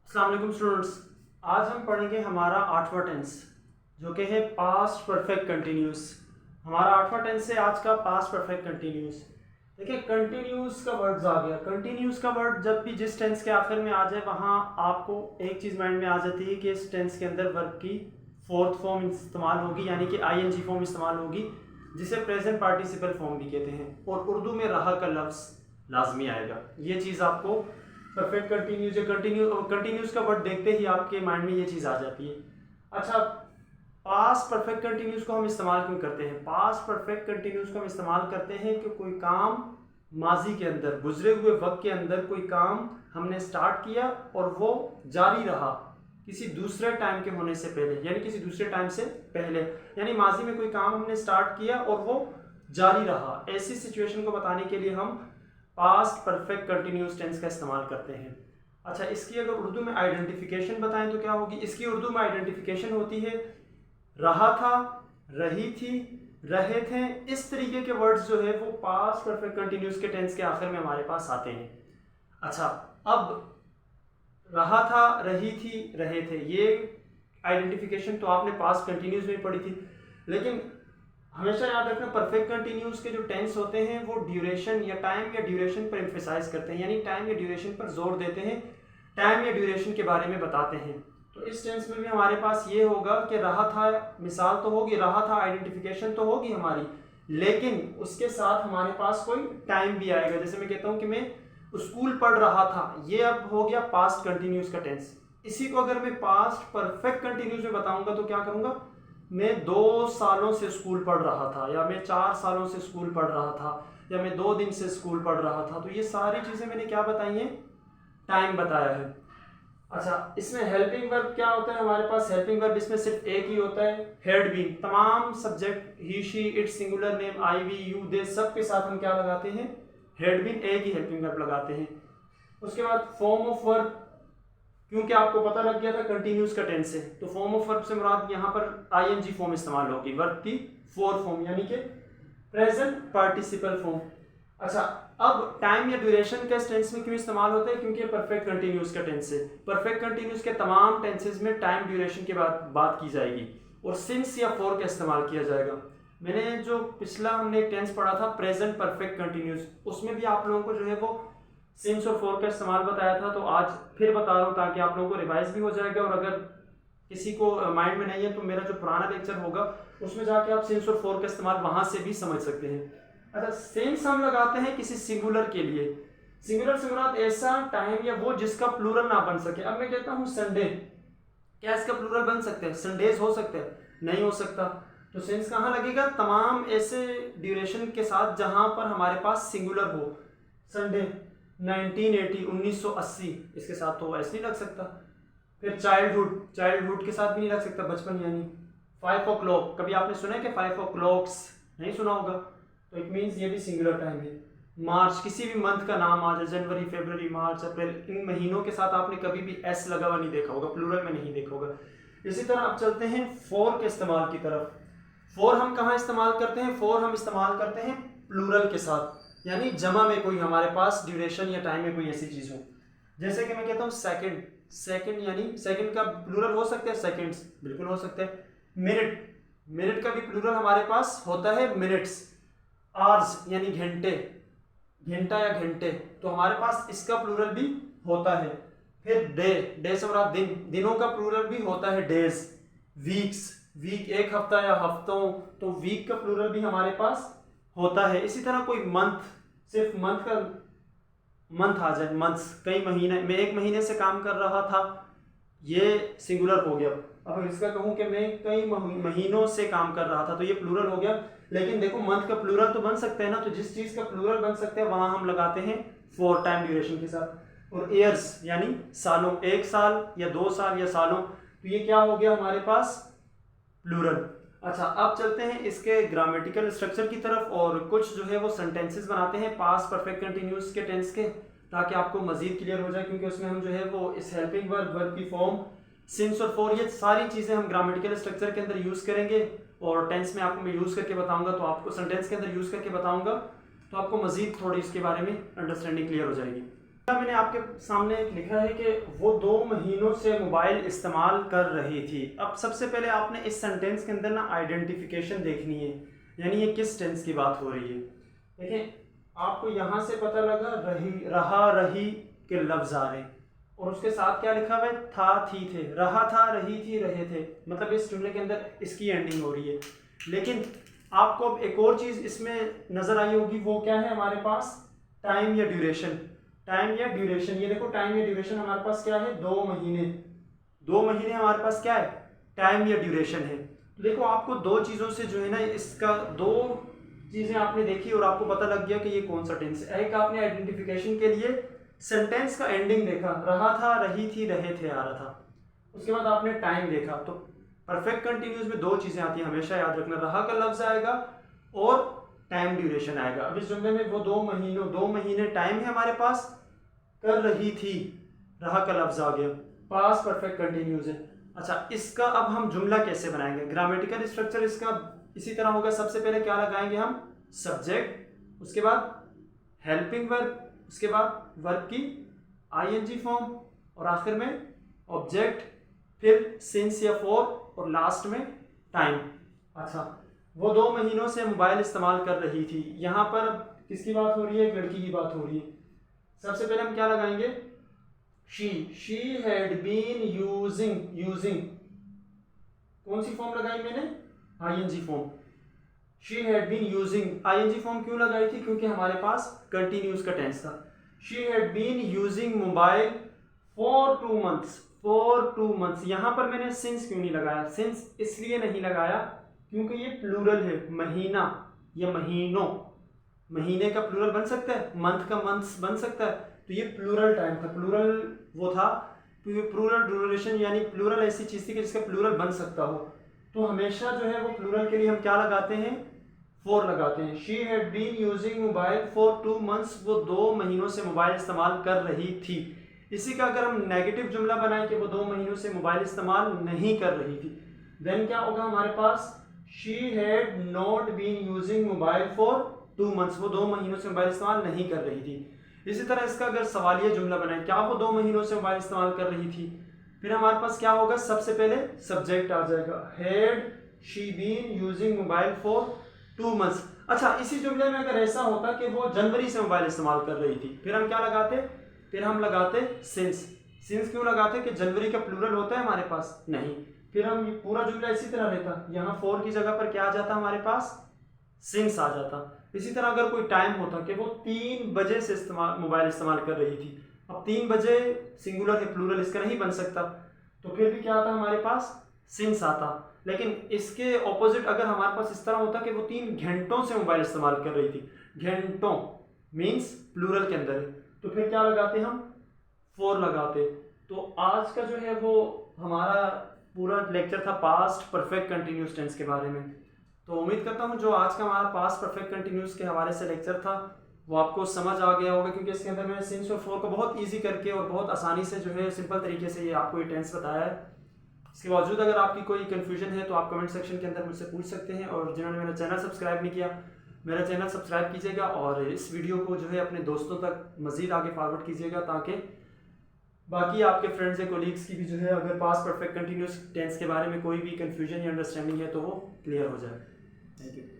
अस्सलाम वालेकुम स्टूडेंट्स। आज हम पढ़ेंगे हमारा 8वां टेंस जो कि है पास्ट परफेक्ट कंटिन्यूस। हमारा 8वां टेंस है आज का पास्ट परफेक्ट कंटिन्यूस। देखिए कंटिन्यूस का वर्ड्स आ गया। कंटिन्यूस का वर्ड जब भी जिस टेंस के आखिर में आ जाए वहाँ आपको एक चीज़ माइंड में आ जाती है कि इस टेंस के अंदर वर्ब की फोर्थ फॉर्म इस्तेमाल होगी, यानी कि आईएनजी फॉर्म इस्तेमाल होगी, जिसे प्रेजेंट पार्टिसिपल फॉर्म भी कहते हैं, और उर्दू में रहा का लफ्ज़ लाजमी आएगा। ये चीज़ आपको परफेक्ट कंटिन्यूस या कंटिन्यूस का वर्ड देखते ही आपके माइंड में ये चीज़ आ जाती है। अच्छा, पास्ट परफेक्ट कंटिन्यूस को हम इस्तेमाल क्यों करते हैं? पास्ट परफेक्ट कंटिन्यूस को हम इस्तेमाल करते हैं कि कोई काम माजी के अंदर, गुजरे हुए वक्त के अंदर कोई काम हमने स्टार्ट किया और वो जारी रहा किसी दूसरे टाइम के होने से पहले, यानी किसी दूसरे टाइम से पहले, यानी माजी में कोई काम हमने स्टार्ट किया और वो जारी रहा। ऐसी सिचुएशन को बताने के लिए हम पास्ट परफेक्ट कंटिन्यूस टेंस का इस्तेमाल करते हैं। अच्छा, इसकी अगर उर्दू में आइडेंटिफिकेशन बताएं तो क्या होगी? इसकी उर्दू में आइडेंटिफिकेशन होती है रहा था, रही थी, रहे थे। इस तरीके के वर्ड्स जो है वो पास्ट परफेक्ट कंटिन्यूस के टेंस के आखिर में हमारे पास आते हैं। अच्छा, अब रहा था, रही थी, रहे थे, ये आइडेंटिफिकेशन तो आपने पास्ट कंटिन्यूस में पढ़ी थी, लेकिन हमेशा याद रखना परफेक्ट कंटिन्यूस के जो टेंस होते हैं वो ड्यूरेशन या टाइम या ड्यूरेशन पर एम्फेसाइज करते हैं, यानी टाइम या ड्यूरेशन पर जोर देते हैं, टाइम या ड्यूरेशन के बारे में बताते हैं। तो इस टेंस में भी हमारे पास ये होगा कि रहा था, मिसाल तो होगी, रहा था आइडेंटिफिकेशन तो होगी हमारी, लेकिन उसके साथ हमारे पास कोई टाइम भी आएगा। जैसे मैं कहता हूँ कि मैं स्कूल पढ़ रहा था, ये अब हो गया पास्ट कंटिन्यूस का टेंस। इसी को अगर मैं पास्ट परफेक्ट कंटिन्यूस में बताऊंगा तो क्या करूंगा? मैं 2 सालों से स्कूल पढ़ रहा था, या मैं 4 सालों से स्कूल पढ़ रहा था, या मैं 2 दिन से स्कूल पढ़ रहा था। तो ये सारी चीज़ें मैंने क्या बताई हैं? टाइम बताया है। अच्छा, इसमें हेल्पिंग वर्ब क्या होता है हमारे पास? हेल्पिंग वर्ब इसमें सिर्फ एक ही होता है, हैड बीन। तमाम subject he, she, it, singular name, I, we, you, they, सब के साथ हम क्या लगाते हैं? हैड बीन, एक ही हेल्पिंग वर्ब लगाते हैं। उसके बाद फॉर्म ऑफ वर्ब, क्योंकि आपको पता लग गया था कंटिन्यूस का टेंस है, तो फॉर्म ऑफ वर्ब से मुराद यहाँ पर आईएनजी फॉर्म इस्तेमाल होगी, वर्ब की फोर फॉर्म, यानी कि प्रेजेंट पार्टिसिपल फॉर्म। अच्छा, अब टाइम या ड्यूरेशन का टेंस में क्यों इस्तेमाल होता है? क्योंकि परफेक्ट कंटिन्यूस का टेंस है। परफेक्ट कंटिन्यूस के तमाम टेंसेज में टाइम ड्यूरेशन की बात की जाएगी और सिंस या फॉर का इस्तेमाल किया जाएगा। मैंने जो पिछला हमने टेंस पढ़ा था प्रेजेंट परफेक्ट कंटिन्यूस, उसमें भी आप लोगों को जो है वो सिंस और फॉर का इस्तेमाल बताया था, तो आज फिर बता रहा हूँ ताकि आप लोगों को रिवाइज भी हो जाएगा, और अगर किसी को माइंड में नहीं है तो मेरा जो पुराना लेक्चर होगा उसमें जाके आप सिंस और फॉर का इस्तेमाल वहां से भी समझ सकते हैं। अच्छा, सिंस हम लगाते हैं किसी सिंगुलर के लिए। सिंगुलर से मुराद ऐसा टाइम या वो जिसका प्लूरल ना बन सके। अब मैं कहता हूँ संडे, क्या इसका प्लूरल बन सकते हैं? संडेज हो सकते हैं? नहीं हो सकता। तो सिंस कहाँ लगेगा? तमाम ऐसे ड्यूरेशन के साथ जहां पर हमारे पास सिंगुलर हो। संडे 1980, 1980, इसके साथ तो ऐसे नहीं लग सकता। फिर चाइल्डहुड के साथ भी नहीं लग सकता, बचपन, यानी 5 o'clock, कभी आपने सुना है कि 5 o'clocks? नहीं सुना होगा, तो इट मीन्स ये भी सिंगुलर टाइम है। मार्च, किसी भी मंथ का नाम आ जाए, जनवरी, फरवरी, मार्च, अप्रैल, इन महीनों के साथ आपने कभी भी एस लगा हुआ नहीं देखा होगा, प्लूरल में नहीं देखा होगा। इसी तरह आप चलते हैं फॉर के इस्तेमाल की तरफ। फॉर हम कहाँ इस्तेमाल करते हैं? फॉर हम इस्तेमाल करते हैं प्लूरल के साथ, यानी जमा में कोई हमारे पास ड्यूरेशन या टाइम में कोई ऐसी चीज़ हो। जैसे कि मैं कहता हूँ सेकंड, यानी सेकंड का प्लूरल हो सकता है सेकंड्स, बिल्कुल हो सकता है। मिनट का भी प्लूरल हमारे पास होता है मिनट्स। आवर्स यानी घंटे, घंटा या घंटे, तो हमारे पास इसका प्लूरल भी होता है। फिर डे से मुराद दिन, दिनों का प्लूरल भी होता है डेज। वीक एक हफ्ता या हफ्तों, तो वीक का प्लूरल भी हमारे पास होता है। इसी तरह कोई मंथ, सिर्फ मंथ आ जाए, मंथ्स, कई महीने, मैं 1 महीने से काम कर रहा था, ये सिंगुलर हो गया। अब इसका कहूँ कि मैं कई महीनों से काम कर रहा था, तो ये प्लूरल हो गया। लेकिन देखो मंथ का प्लूरल तो बन सकते हैं ना, तो जिस चीज़ का प्लूरल बन सकते हैं वहाँ हम लगाते हैं फॉर टाइम ड्यूरेशन के साथ। और ईयर्स यानी सालों, 1 साल या 2 साल या सालों, तो ये क्या हो गया हमारे पास? प्लूरल। अच्छा, अब चलते हैं इसके ग्रामेटिकल स्ट्रक्चर की तरफ, और कुछ जो है वो सेंटेंसेस बनाते हैं पास्ट परफेक्ट कंटिन्यूस के टेंस के, ताकि आपको मजीद क्लियर हो जाए, क्योंकि उसमें हम जो है वो इस हेल्पिंग वर्ब की फॉर्म, सिंस और फॉर, ये सारी चीज़ें हम ग्रामेटिकल स्ट्रक्चर के अंदर यूज़ करेंगे, और टेंस में आपको मैं यूज़ करके बताऊंगा, तो आपको सेंटेंस के अंदर यूज़ करके बताऊंगा, तो आपको मजीद थोड़ी इसके बारे में अंडरस्टैंडिंग क्लियर हो जाएगी। मैंने आपके सामने एक लिखा है कि वो 2 महीनों से मोबाइल इस्तेमाल कर रही थी। अब सबसे पहले आपने इस सेंटेंस के अंदर ना आइडेंटिफिकेशन देखनी है, यानी ये किस टेंस की बात हो रही है। देखें, आपको यहाँ से पता लगा रही, रहा, रही के लफ्ज़ आ रहे, और उसके साथ क्या लिखा हुआ है, था, थी, थे। रहा था, रही थी, रहे थे, मतलब इस जुमले के अंदर इसकी एंडिंग हो रही है। लेकिन आपको अब एक और चीज़ इसमें नज़र आई होगी, वो क्या है हमारे पास, टाइम या ड्यूरेशन। टाइम या ड्यूरेशन, ये देखो टाइम या ड्यूरेशन हमारे पास क्या है, 2 महीने। 2 महीने हमारे पास क्या है, टाइम या ड्यूरेशन है। तो देखो आपको 2 चीज़ों से जो है ना, इसका 2 चीज़ें आपने देखी और आपको पता लग गया कि ये कौन सा टेंस है। एक आपने आइडेंटिफिकेशन के लिए सेंटेंस का एंडिंग देखा, रहा था, रही थी, रहे थे आ रहा था। उसके बाद आपने टाइम देखा। तो परफेक्ट कंटिन्यूस में 2 चीज़ें आती हैं, हमेशा याद रखना, रहा का लफ्ज़ आएगा और टाइम ड्यूरेशन आएगा। अब इस जुमले में वो 2 महीने टाइम है हमारे पास, कर रही थी, रहा का लफ्ज़ आ गया, पास परफेक्ट कंटिन्यूस है। अच्छा, इसका अब हम जुमला कैसे बनाएंगे, ग्रामेटिकल स्ट्रक्चर इसका इसी तरह होगा। सबसे पहले क्या लगाएंगे हम, सब्जेक्ट, उसके बाद हेल्पिंग वर्ब, उसके बाद वर्ब की आईएनजी फॉर्म, और आखिर में ऑब्जेक्ट, फिर सिंस या फॉर, और लास्ट में टाइम। अच्छा, वो 2 महीनों से मोबाइल इस्तेमाल कर रही थी, यहाँ पर किसकी बात हो रही है, एक लड़की की बात हो रही है। सबसे पहले हम क्या लगाएंगे, शी हैड बीन यूजिंग, कौन सी फॉर्म लगाई मैंने, ING form. She had been using, ING form क्यों लगाई थी, क्योंकि हमारे पास कंटिन्यूस का टेंस था। She had been using mobile for 2 months. यहाँ पर मैंने सिंस क्यों नहीं लगाया, सिंस इसलिए नहीं लगाया क्योंकि ये प्लूरल है, महीना या महीनों, महीने का प्लूरल बन सकता है, मंथ का मंथ्स बन सकता है, तो ये प्लूरल टाइम था, प्लूरल वो था, प्लूरल ड्यूरेशन, यानी प्लूरल ऐसी चीज़ थी कि जिसका प्लूरल बन सकता हो। तो हमेशा जो है वो प्लूरल के लिए हम क्या लगाते हैं, फॉर लगाते हैं। She had been using mobile for 2 months, वो 2 महीनों से मोबाइल इस्तेमाल कर रही थी। इसी का अगर हम नेगेटिव जुमला बनाएं कि वो 2 महीनों से मोबाइल इस्तेमाल नहीं कर रही थी, देन क्या होगा हमारे पास, she had not been using mobile for 2 months, वो 2 महीनों से मोबाइल इस्तेमाल नहीं कर रही थी। इसी तरह इसका अगर सवालिया जुमला बनाए, क्या वो 2 महीनों से मोबाइल इस्तेमाल कर रही थी, फिर हमारे पास क्या होगा, सबसे पहले सब्जेक्ट आ जाएगा, had she been using mobile for 2 months. अच्छा, इसी जुमले में अगर ऐसा होता कि वो जनवरी से मोबाइल इस्तेमाल कर रही थी, फिर हम क्या लगाते, फिर हम लगाते सिंस। क्यों लगाते कि जनवरी का प्लूरल होता है हमारे पास, नहीं। फिर हम पूरा जुमला इसी तरह रहता, यहाँ फॉर की जगह पर क्या आ जाता हमारे पास, सिंस आ जाता। इसी तरह अगर कोई टाइम होता कि वो 3 बजे से मोबाइल इस्तेमाल कर रही थी, अब 3 बजे सिंगुलर है, प्लूरल इसका नहीं बन सकता, तो फिर भी क्या आता हमारे पास, सिंस आता। लेकिन इसके ऑपोजिट अगर हमारे पास इस तरह होता कि वो 3 घंटों से मोबाइल इस्तेमाल कर रही थी, घंटों मीन्स प्लूरल के अंदर है, तो फिर क्या लगाते हम, फॉर लगाते। तो आज का जो है वो हमारा पूरा लेक्चर था पास्ट परफेक्ट कंटिन्यूस टेंस के बारे में। तो उम्मीद करता हूँ जो आज का हमारा पास्ट परफेक्ट कंटिन्यूस के हवाले से लेक्चर था वो आपको समझ आ गया होगा, क्योंकि इसके अंदर मैंने सिंस और फॉर को बहुत इजी करके और बहुत आसानी से जो है सिंपल तरीके से ये आपको ये टेंस बताया है। इसके बावजूद अगर आपकी कोई कन्फ्यूजन है तो आप कमेंट सेक्शन के अंदर मुझसे पूछ सकते हैं, और जिन्होंने मेरा चैनल सब्सक्राइब नहीं किया, मेरा चैनल सब्सक्राइब कीजिएगा और इस वीडियो को जो है अपने दोस्तों तक मज़ीद आगे फॉरवर्ड कीजिएगा, ताकि बाकी आपके फ्रेंड्स या कोलीग्स की भी जो है अगर पास्ट परफेक्ट कंटिन्यूस टेंस के बारे में कोई भी कन्फ्यूजन या अंडरस्टैंडिंग है तो वो क्लियर हो जाए। Thank you.